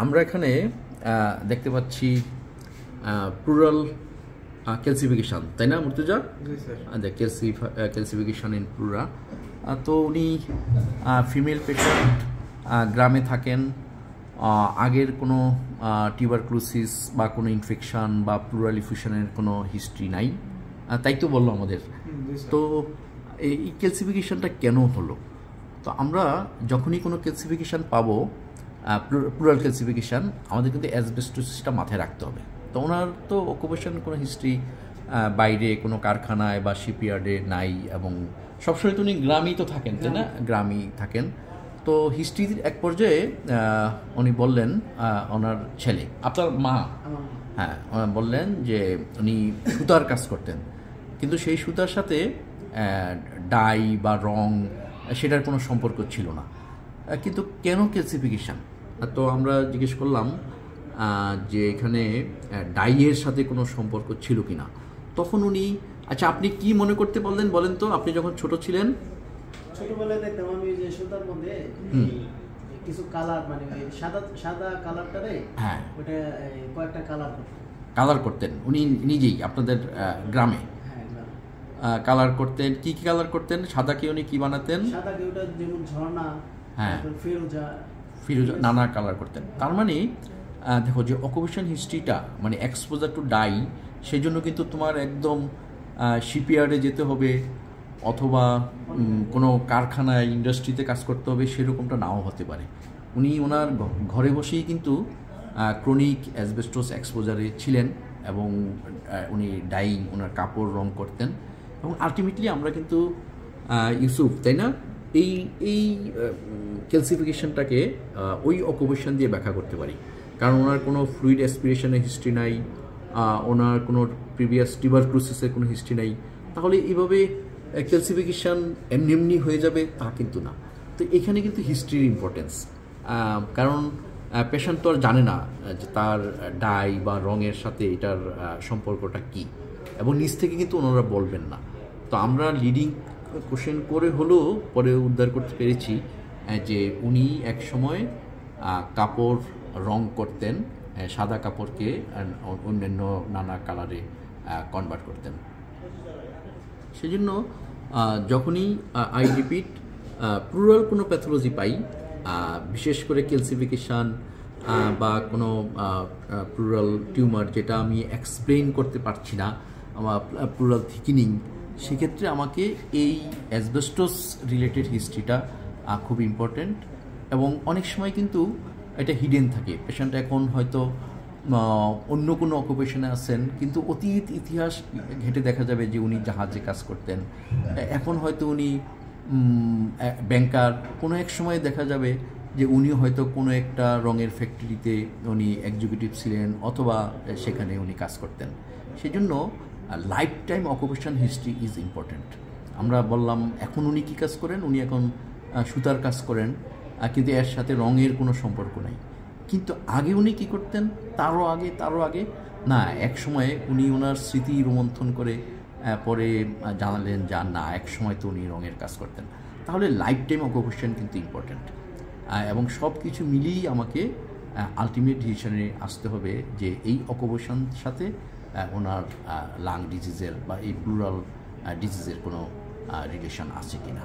আমরা এখানে দেখতে পাচ্ছি প্লুরাল ক্যালসিফিকেশন, তাই না মুর্তজা? Calcification in pleura. তো উনি ফিমেল পেশেন্ট, গ্রামে থাকেন, আগের কোনো টিউবারক্লোসিস বা কোনো ইনফেকশন বা প্লুরাল ইফিউশনের কোনো হিস্ট্রি নাই, তাই তো বললো আমাদের। তো এই ক্যালসিফিকেশনটা কেন হলো? তো আমরা যখনই কোনো ক্যালসিফিকেশান পাবো, প্লুরাল ক্যালসিফিকেশান, আমাদের কিন্তু অ্যাসবেস্টোসিসটা মাথায় রাখতে হবে। তো ওনার তো অকুপেশন কোনো হিস্ট্রি বাইরে কোনো কারখানায় বা শিপইয়ার্ডে নাই, এবং সবসময় তো উনি গ্রামেই তো থাকেন, তাই না? গ্রামেই থাকেন। তো হিস্ট্রির এক পর্যায়ে উনি বললেন, ওনার ছেলে, আপনার মা, হ্যাঁ, বললেন যে উনি সুতার কাজ করতেন, কিন্তু সেই সুতার সাথে ডাই বা রং সেটার কোনো সম্পর্ক ছিল না। কিন্তু কেন ক্যালসিফিকেশান? তো আমরা জিজ্ঞেস করলাম যে এখানে ডাইয়ের সাথে কোনো সম্পর্ক ছিল কি না। তখন উনি, আচ্ছা আপনি কি মনে করতে বললেন বলেন তো, আপনি যখন ছোট ছিলেন? ছোটবেলায় দেখতাম আমি যে সুতার মধ্যে কিছু কালার, মানে সাদা সাদা কালারটারে, হ্যাঁ, ওটা কয়েকটা কালার করতেন উনি নিজেই আপনাদের গ্রামে কালার করতেন। কি কি কালার করতেন? সাদা কি উনি কি বানাতেন? সাদা কি ওটা যেমন ঝর্ণা, হ্যাঁ, ফিরোজা নানা কালার করতেন। তার মানে দেখো যে অকুপেশন হিস্ট্রিটা মানে এক্সপোজার টু ডাই, সেই জন্য কিন্তু তোমার একদম শিপইয়ার্ডে যেতে হবে অথবা কোনো কারখানায় ইন্ডাস্ট্রিতে কাজ করতে হবে, সেরকমটা নাও হতে পারে। উনি ওনার ঘরে বসেই কিন্তু ক্রনিক অ্যাসবেস্টোস এক্সপোজারে ছিলেন, এবং উনি ডাইং, ওনার কাপড় রং করতেন। এবং আলটিমেটলি আমরা কিন্তু ইউসুফ, তাই না, এই ক্যালসিফিকেশনটাকে ওই অকুপেশন দিয়ে ব্যাখ্যা করতে পারি। কারণ ওনার কোনো ফ্লুইড অ্যাসপিরেশনের হিস্ট্রি নাই, ওনার কোনো প্রিভিয়াস টিউবারক্লোসিসের কোনো হিস্ট্রি নাই। তাহলে এইভাবে ক্যালসিফিকেশান এমনি হয়ে যাবে তা কিন্তু না। তো এখানে কিন্তু হিস্ট্রির ইম্পর্টেন্স, কারণ পেশেন্ট তো আর জানে না যে তার ডাই বা রঙের সাথে এটার সম্পর্কটা কী, এবং নিজ থেকে কিন্তু ওনারা বলবেন না। তো আমরা লিডিং কোশ্চেন করে হলেও পরে উদ্ধার করতে পেরেছি যে উনি এক সময় কাপড় রং করতেন, সাদা কাপড়কে অন্যান্য নানা কালারে কনভার্ট করতেন। সেজন্য যখনই আই রিপিট প্লুরাল কোনো প্যাথোলজি পাই, বিশেষ করে ক্যালসিফিকেশান বা কোনো প্লুরাল টিউমার যেটা আমি এক্সপ্লেইন করতে পারছি না, আমার প্লুরাল থিকিনিং, সেক্ষেত্রে আমাকে এই অ্যাসবেস্টোস রিলেটেড হিস্ট্রিটা খুব ইম্পর্ট্যান্ট। এবং অনেক সময় কিন্তু এটা হিডেন থাকে। পেশেন্ট এখন হয়তো অন্য কোনো অকুপেশনে আছেন, কিন্তু অতীত ইতিহাস ঘেঁটে দেখা যাবে যে উনি জাহাজে কাজ করতেন, এখন হয়তো উনি ব্যাংকার, কোনো এক সময় দেখা যাবে যে উনি হয়তো কোনো একটা রঙের ফ্যাক্টরিতে উনি এক্সিকিউটিভ ছিলেন, অথবা সেখানে উনি কাজ করতেন। সেজন্য life time occupation history is important. আমরা বললাম এখন উনি কী কাজ করেন, উনি এখন সুতার কাজ করেন, কিন্তু এর সাথে রঙের কোনো সম্পর্ক নাই। কিন্তু আগে উনি কী করতেন, তারও আগে না, এক সময়ে উনি ওনার স্মৃতি রোমন্থন করে পরে জানালেন যে না, এক সময় তো উনি রঙের কাজ করতেন। তাহলে লাইফ টাইম অকুপেশন কিন্তু ইম্পর্ট্যান্ট, এবং সব কিছু মিলিয়েই আমাকে আলটিমেট ডিসিশনে আসতে হবে যে এই অকুপেশন সাথে ওনার লাং ডিজিজের বা এই প্লুরাল ডিজিজের কোনো রিলেশন আছে কিনা।